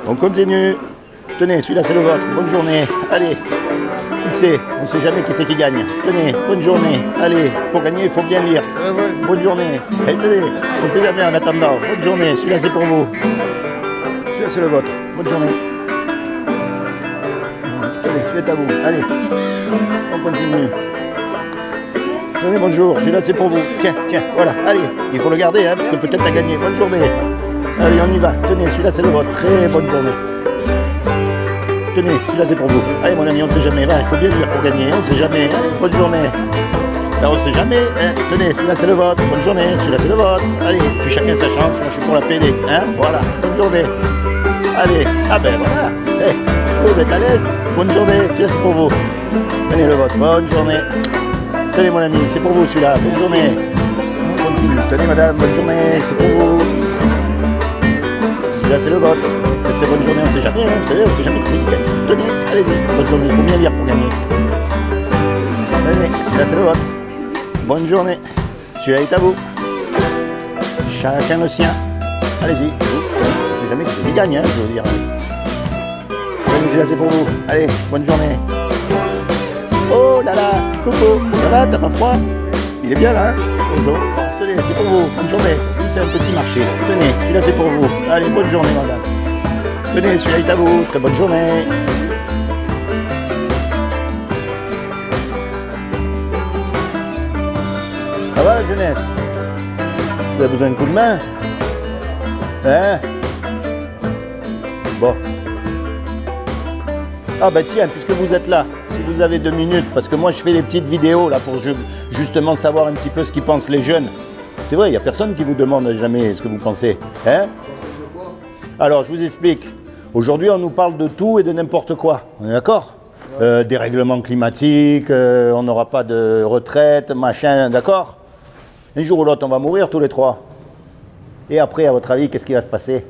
On continue. Tenez, celui-là c'est le vôtre. Bonne journée. Allez. Qui c'est? On ne sait jamais qui c'est qui gagne. Tenez, bonne journée. Allez, pour gagner, il faut bien lire. Bonne journée. Allez, tenez, on ne sait jamais en attendant. Bonne journée. Celui-là c'est pour vous. Celui-là c'est le vôtre. Bonne journée. Tenez, celui-là est à vous. Allez. On continue. Tenez, bonjour. Celui-là c'est pour vous. Tiens, tiens, voilà. Allez, il faut le garder, hein, parce que peut-être t'as gagné. Bonne journée. Allez, on y va. Tenez, celui-là c'est le vôtre. Très bonne journée. Tenez, celui-là c'est pour vous. Allez mon ami, on ne sait jamais. Là, il faut bien dire pour gagner. On ne sait jamais. Allez, bonne journée. Là, on ne sait jamais. Hein. Tenez, celui-là c'est le vôtre. Bonne journée. Celui-là c'est le vôtre. Allez, puis chacun sa chance. Moi, je suis pour la PD. Hein. Voilà. Bonne journée. Allez. Ah ben voilà. Hey, vous êtes à l'aise. Bonne journée. Celui-là c'est pour vous. Tenez le vôtre. Bonne journée. Tenez mon ami, c'est pour vous celui-là. Bonne journée. On continue. Tenez madame, bonne journée. C'est pour vous. Celui-là c'est le vôtre. Très bonne journée, on ne sait jamais, hein, on sait jamais qui c'est qui gagne. Tenez, allez-y, bonne journée, il faut bien lire pour gagner. Allez, celui-là c'est le vôtre. Bonne journée, celui-là est à vous. Chacun le sien. Allez-y, on ne sait jamais qui c'est qui gagne, hein, je veux dire. Celui-là c'est pour vous. Allez, bonne journée. Oh là là, coucou, ça va, t'as pas froid? Il est bien là, hein? Bonjour. Tenez, c'est pour vous, bonne journée. C'est un petit marché. Tenez, celui-là c'est pour vous. Allez, bonne journée madame. Tenez, celui-là est à vous. Très bonne journée. Ça va la jeunesse? Vous avez besoin d'un coup de main? Hein? Bon. Ah bah tiens, puisque vous êtes là, si vous avez 2 minutes, parce que moi je fais des petites vidéos là pour justement savoir un petit peu ce qu'ils pensent les jeunes. C'est vrai, il n'y a personne qui vous demande jamais ce que vous pensez. Hein? Alors, je vous explique. Aujourd'hui, on nous parle de tout et de n'importe quoi. On est d'accord? Dérèglement climatique, on n'aura pas de retraite, machin, d'accord? Un jour ou l'autre, on va mourir tous les 3. Et après, à votre avis, qu'est-ce qui va se passer?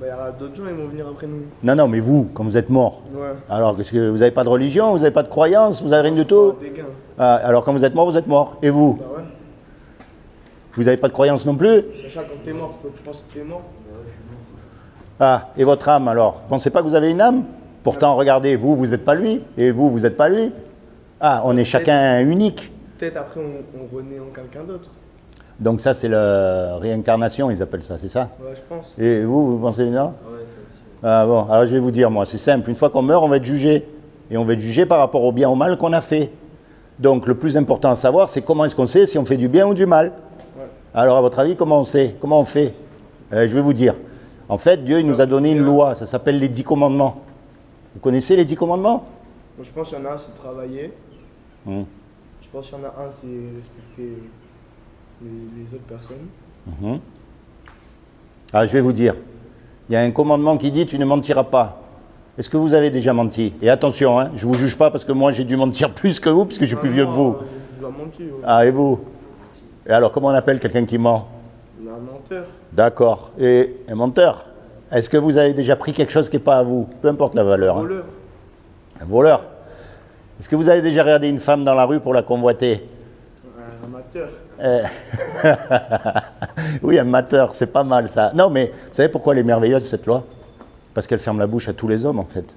Bah, il y aura d'autres gens, ils vont venir après nous. Non, non, mais vous, quand vous êtes mort. Ouais. Alors, qu'est-ce que vous n'avez pas de religion, vous n'avez pas de croyance, vous n'avez rien du tout? Ah, alors, quand vous êtes mort, vous êtes mort. Et vous? Bah ouais. Vous n'avez pas de croyance non plus? Sacha, quand t'es mort, tu penses que t'es mort? Ah, et votre âme alors? Vous pensez pas que vous avez une âme? Pourtant, regardez, vous, vous n'êtes pas lui, et vous, vous n'êtes pas lui. Ah, on est chacun unique. Peut-être après, on renaît en quelqu'un d'autre. Donc ça, c'est la réincarnation, ils appellent ça, c'est ça? Ouais, je pense. Et vous pensez non? Ouais, ça aussi. Ah bon, alors je vais vous dire, moi, c'est simple. Une fois qu'on meurt, on va être jugé. Et on va être jugé par rapport au bien ou au mal qu'on a fait. Donc, le plus important à savoir, c'est comment est-ce qu'on sait si on fait du bien ou du mal. Ouais. Alors, à votre avis, comment on sait? Comment on fait? Je vais vous dire. En fait, Dieu il nous a donné une loi, ça s'appelle les 10 commandements. Vous connaissez les 10 commandements? Moi, je pense qu'il y en a un, c'est travailler. Je pense qu'il y en a un, c'est respecter les autres personnes. Ah, je vais vous dire. Il y a un commandement qui dit « tu ne mentiras pas ». Est-ce que vous avez déjà menti? Et attention, hein, je ne vous juge pas parce que moi j'ai dû mentir plus que vous, puisque je suis plus vieux que vous. Je dois mentir. Ouais. Ah, et vous? Et alors, comment on appelle quelqu'un qui ment? Un menteur. D'accord. Et un menteur? Est-ce que vous avez déjà pris quelque chose qui n'est pas à vous? Peu importe la valeur. Un voleur. Hein. Un voleur. Est-ce que vous avez déjà regardé une femme dans la rue pour la convoiter? Un amateur. Oui, un mateur, c'est pas mal ça. Non, mais vous savez pourquoi elle est merveilleuse cette loi? Parce qu'elle ferme la bouche à tous les hommes en fait.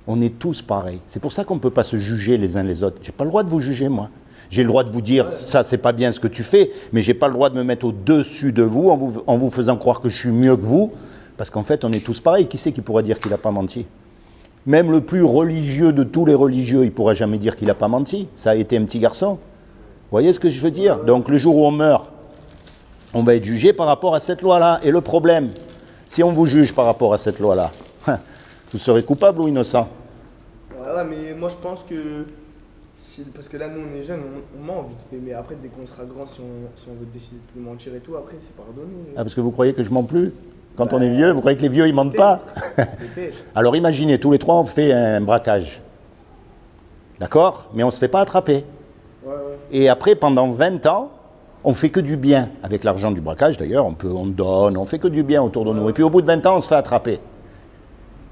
On est tous pareils. C'est pour ça qu'on ne peut pas se juger les uns les autres. Je n'ai pas le droit de vous juger moi. J'ai le droit de vous dire, ça c'est pas bien ce que tu fais, mais j'ai pas le droit de me mettre au-dessus de vous en vous faisant croire que je suis mieux que vous, parce qu'en fait on est tous pareils. Qui c'est qui pourra dire qu'il n'a pas menti? Même le plus religieux de tous les religieux, il ne pourra jamais dire qu'il n'a pas menti. Ça a été un petit garçon. Vous voyez ce que je veux dire? Donc le jour où on meurt, on va être jugé par rapport à cette loi-là. Et le problème, si on vous juge par rapport à cette loi-là, vous serez coupable ou innocent? Voilà, mais moi je pense que... Parce que là, nous, on est jeunes, on ment vite fait. Mais après, dès qu'on sera grand, si on veut décider de plus mentir et tout, après, c'est pardonné. Ah, parce que vous croyez que je mens plus? Quand on est vieux, vous croyez que les vieux, ils mentent pas? Alors imaginez, tous les 3, on fait un braquage. D'accord? Mais on ne se fait pas attraper. Ouais, ouais. Et après, pendant 20 ans, on fait que du bien. Avec l'argent du braquage, d'ailleurs, on donne, on fait que du bien autour de nous. Et puis au bout de 20 ans, on se fait attraper.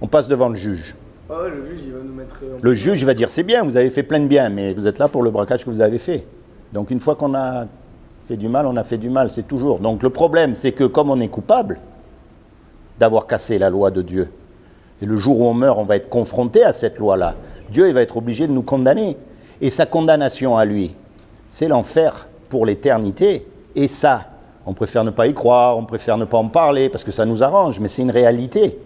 On passe devant le juge. Ah ouais, le juge, il va nous mettre... Le juge va dire, c'est bien, vous avez fait plein de bien, mais vous êtes là pour le braquage que vous avez fait. Donc une fois qu'on a fait du mal, on a fait du mal, c'est toujours. Donc le problème, c'est que comme on est coupable, d'avoir cassé la loi de Dieu. Et le jour où on meurt, on va être confronté à cette loi-là. Dieu, il va être obligé de nous condamner. Et sa condamnation à lui, c'est l'enfer pour l'éternité. Et ça, on préfère ne pas y croire, on préfère ne pas en parler, parce que ça nous arrange, mais c'est une réalité.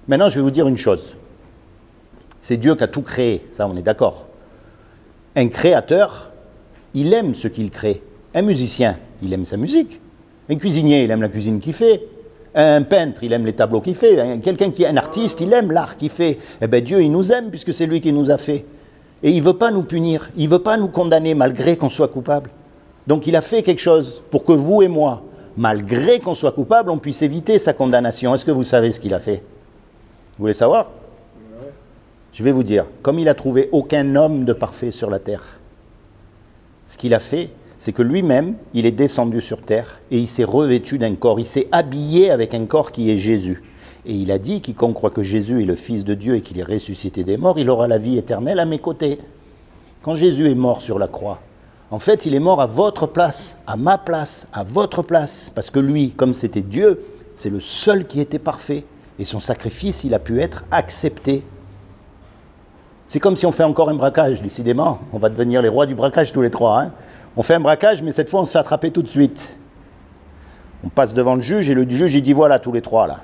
Maintenant, je vais vous dire une chose. C'est Dieu qui a tout créé, ça on est d'accord. Un créateur, il aime ce qu'il crée. Un musicien, il aime sa musique. Un cuisinier, il aime la cuisine qu'il fait. Un peintre, il aime les tableaux qu'il fait. Quelqu'un qui est un artiste, il aime l'art qu'il fait. Eh bien Dieu, il nous aime puisque c'est lui qui nous a fait. Et il ne veut pas nous punir, il ne veut pas nous condamner malgré qu'on soit coupable. Donc il a fait quelque chose pour que vous et moi, malgré qu'on soit coupable, on puisse éviter sa condamnation. Est-ce que vous savez ce qu'il a fait? Vous voulez savoir? Je vais vous dire, comme il n'a trouvé aucun homme de parfait sur la terre, ce qu'il a fait, c'est que lui-même, il est descendu sur terre et il s'est revêtu d'un corps, il s'est habillé avec un corps qui est Jésus. Et il a dit, quiconque croit que Jésus est le Fils de Dieu et qu'il est ressuscité des morts, il aura la vie éternelle à mes côtés. Quand Jésus est mort sur la croix, en fait, il est mort à votre place, à ma place, à votre place. Parce que lui, comme c'était Dieu, c'est le seul qui était parfait. Et son sacrifice, il a pu être accepté. C'est comme si on fait encore un braquage, décidément. On va devenir les rois du braquage tous les trois. Hein. On fait un braquage, mais cette fois, on se fait attraper tout de suite. On passe devant le juge, et le juge, il dit, voilà, tous les trois, là.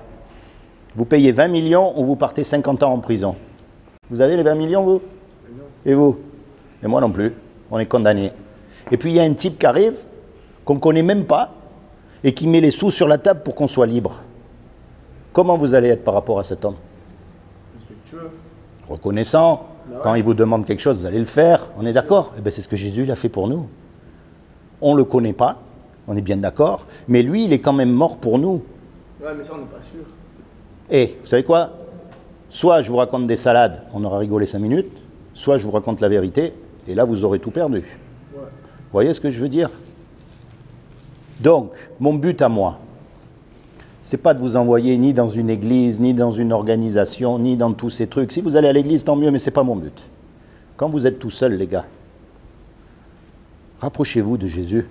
Vous payez 20 millions ou vous partez 50 ans en prison. Vous avez les 20 millions, vous? Et vous? Et moi non plus. On est condamnés. Et puis, il y a un type qui arrive, qu'on ne connaît même pas, et qui met les sous sur la table pour qu'on soit libre. Comment vous allez être par rapport à cet homme? Reconnaissant. Quand il vous demande quelque chose, vous allez le faire. On est d'accord? Eh bien, c'est ce que Jésus il a fait pour nous. On ne le connaît pas, on est bien d'accord, mais lui, il est quand même mort pour nous. Ouais, mais ça, on n'est pas sûr. Et vous savez quoi? Soit je vous raconte des salades, on aura rigolé 5 minutes, soit je vous raconte la vérité, et là, vous aurez tout perdu. Ouais. Vous voyez ce que je veux dire? Donc, mon but à moi, c'est pas de vous envoyer ni dans une église, ni dans une organisation, ni dans tous ces trucs. Si vous allez à l'église, tant mieux, mais c'est pas mon but. Quand vous êtes tout seul, les gars, rapprochez-vous de Jésus.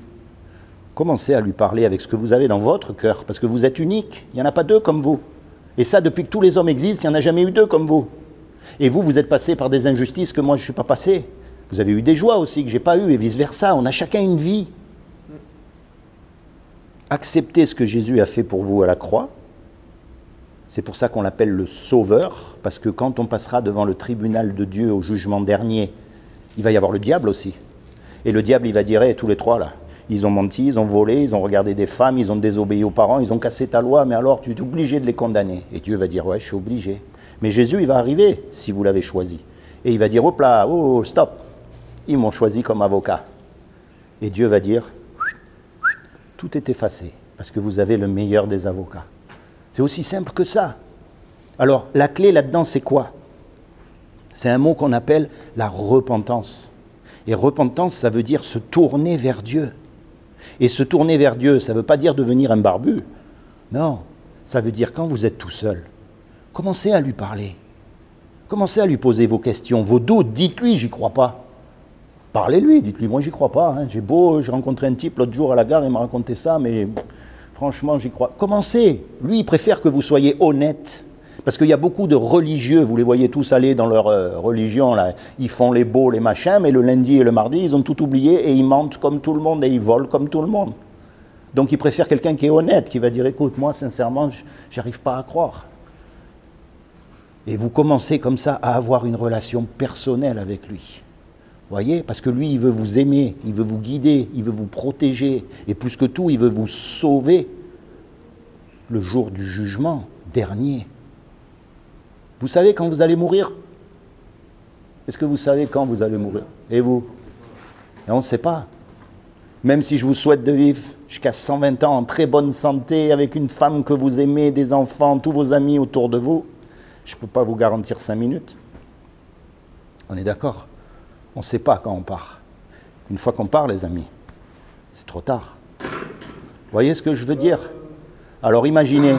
Commencez à lui parler avec ce que vous avez dans votre cœur, parce que vous êtes unique. Il n'y en a pas deux comme vous. Et ça, depuis que tous les hommes existent, il n'y en a jamais eu deux comme vous. Et vous, vous êtes passé par des injustices que moi, je ne suis pas passé. Vous avez eu des joies aussi que je n'ai pas eues, et vice-versa. On a chacun une vie. Acceptez ce que Jésus a fait pour vous à la croix. C'est pour ça qu'on l'appelle le Sauveur, parce que quand on passera devant le tribunal de Dieu au jugement dernier, il va y avoir le diable aussi. Et le diable, il va dire, hey, tous les trois là, ils ont menti, ils ont volé, ils ont regardé des femmes, ils ont désobéi aux parents, ils ont cassé ta loi, mais alors tu es obligé de les condamner. Et Dieu va dire, ouais, je suis obligé. Mais Jésus, il va arriver, si vous l'avez choisi. Et il va dire, hop là, oh, stop, ils m'ont choisi comme avocat. Et Dieu va dire, tout est effacé, parce que vous avez le meilleur des avocats. C'est aussi simple que ça. Alors, la clé là-dedans, c'est quoi? C'est un mot qu'on appelle la repentance. Et repentance, ça veut dire se tourner vers Dieu. Et se tourner vers Dieu, ça ne veut pas dire devenir un barbu. Non, ça veut dire quand vous êtes tout seul, commencez à lui parler. Commencez à lui poser vos questions, vos doutes. Dites-lui, j'y crois pas. Parlez-lui, dites-lui, moi j'y crois pas. Hein. J'ai rencontré un type l'autre jour à la gare, il m'a raconté ça, mais franchement, j'y crois. Commencez. Lui, il préfère que vous soyez honnête. Parce qu'il y a beaucoup de religieux, vous les voyez tous aller dans leur religion, là. Ils font les beaux, les machins, mais le lundi et le mardi, ils ont tout oublié et ils mentent comme tout le monde et ils volent comme tout le monde. Donc ils préfèrent quelqu'un qui est honnête, qui va dire, écoute, moi sincèrement, j'arrive pas à croire. Et vous commencez comme ça à avoir une relation personnelle avec lui. Vous voyez? Parce que lui, il veut vous aimer, il veut vous guider, il veut vous protéger. Et plus que tout, il veut vous sauver le jour du jugement dernier. Vous savez quand vous allez mourir? Est-ce que vous savez quand vous allez mourir? Et vous? Et on ne sait pas. Même si je vous souhaite de vivre jusqu'à 120 ans en très bonne santé, avec une femme que vous aimez, des enfants, tous vos amis autour de vous, je ne peux pas vous garantir 5 minutes. On est d'accord? On ne sait pas quand on part. Une fois qu'on part, les amis, c'est trop tard. Vous voyez ce que je veux dire? Alors imaginez,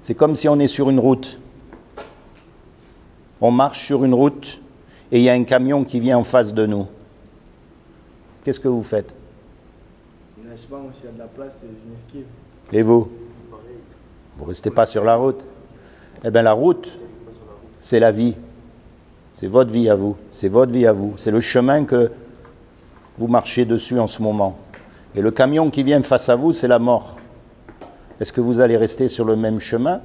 c'est comme si on est sur une route. On marche sur une route et il y a un camion qui vient en face de nous. Qu'est-ce que vous faites? Je sais pas, moi, s'il y a de la place, je m'esquive. Et vous? Vous ne restez pas sur la route. Eh bien la route, c'est la vie. C'est votre vie à vous. C'est votre vie à vous. C'est le chemin que vous marchez dessus en ce moment. Et le camion qui vient face à vous, c'est la mort. Est-ce que vous allez rester sur le même chemin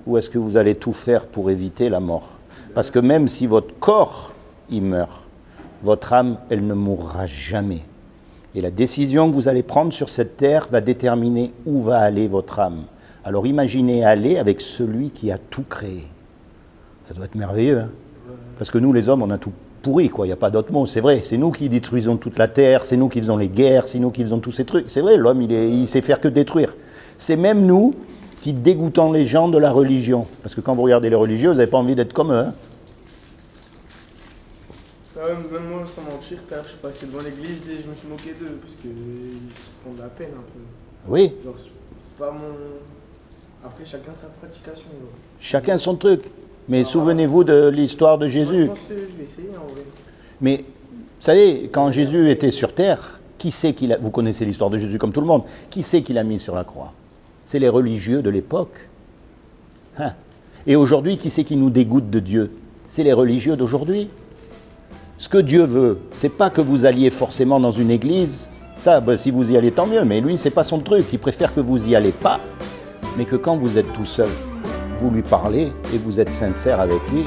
ou est-ce que vous allez tout faire pour éviter la mort? Parce que même si votre corps, il meurt, votre âme, elle ne mourra jamais. Et la décision que vous allez prendre sur cette terre va déterminer où va aller votre âme. Alors imaginez aller avec celui qui a tout créé. Ça doit être merveilleux, hein? Parce que nous, les hommes, on a tout pourri, quoi. Il n'y a pas d'autre mot, c'est vrai. C'est nous qui détruisons toute la terre, c'est nous qui faisons les guerres, c'est nous qui faisons tous ces trucs. C'est vrai, l'homme, il sait faire que détruire. C'est même nous qui dégoûtons les gens de la religion. Parce que quand vous regardez les religieux, vous n'avez pas envie d'être comme eux, hein? Même moi, sans mentir, je suis passé devant l'église et je me suis moqué d'eux, parce qu'ils font de la peine un peu. Oui. Genre, c'est pas mon... Après, chacun sa pratication. Genre. Chacun son truc. Mais souvenez-vous de l'histoire de Jésus. Moi, je pense que je vais essayer, en vrai. Mais, vous savez, quand Jésus était sur terre, qui c'est qu'il a... Vous connaissez l'histoire de Jésus comme tout le monde. Qui c'est qu'il a mis sur la croix? C'est les religieux de l'époque. Hein? Et aujourd'hui, qui c'est qui nous dégoûte de Dieu? C'est les religieux d'aujourd'hui. Ce que Dieu veut, c'est pas que vous alliez forcément dans une église. Ça, ben, si vous y allez, tant mieux. Mais lui, c'est pas son truc. Il préfère que vous y allez pas, mais que quand vous êtes tout seul, vous lui parlez et vous êtes sincère avec lui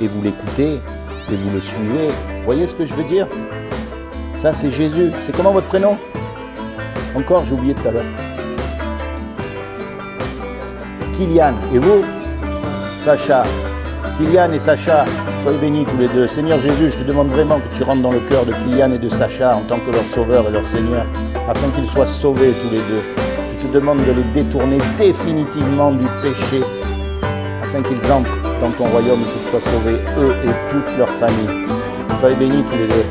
et vous l'écoutez et vous le suivez. Vous voyez ce que je veux dire? Ça, c'est Jésus. C'est comment votre prénom? Encore, j'ai oublié tout à l'heure. Kylian. Et vous? Sacha. Kylian et Sacha, soyez bénis tous les deux. Seigneur Jésus, je te demande vraiment que tu rentres dans le cœur de Kylian et de Sacha en tant que leur sauveur et leur Seigneur, afin qu'ils soient sauvés tous les deux. Je te demande de les détourner définitivement du péché, afin qu'ils entrent dans ton royaume et qu'ils soient sauvés, eux et toute leur famille. Soyez bénis tous les deux.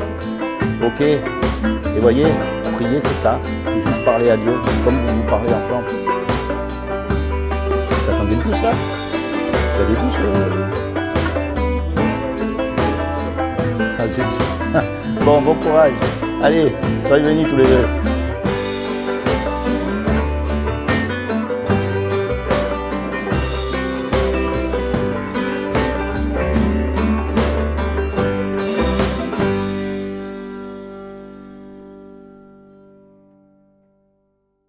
Ok? Et voyez, prier c'est ça, c'est juste parler à Dieu, comme vous parlez ensemble. Vous attendez tous là? Vous avez tous Bon, bon courage. Allez, soyez bénis tous les deux.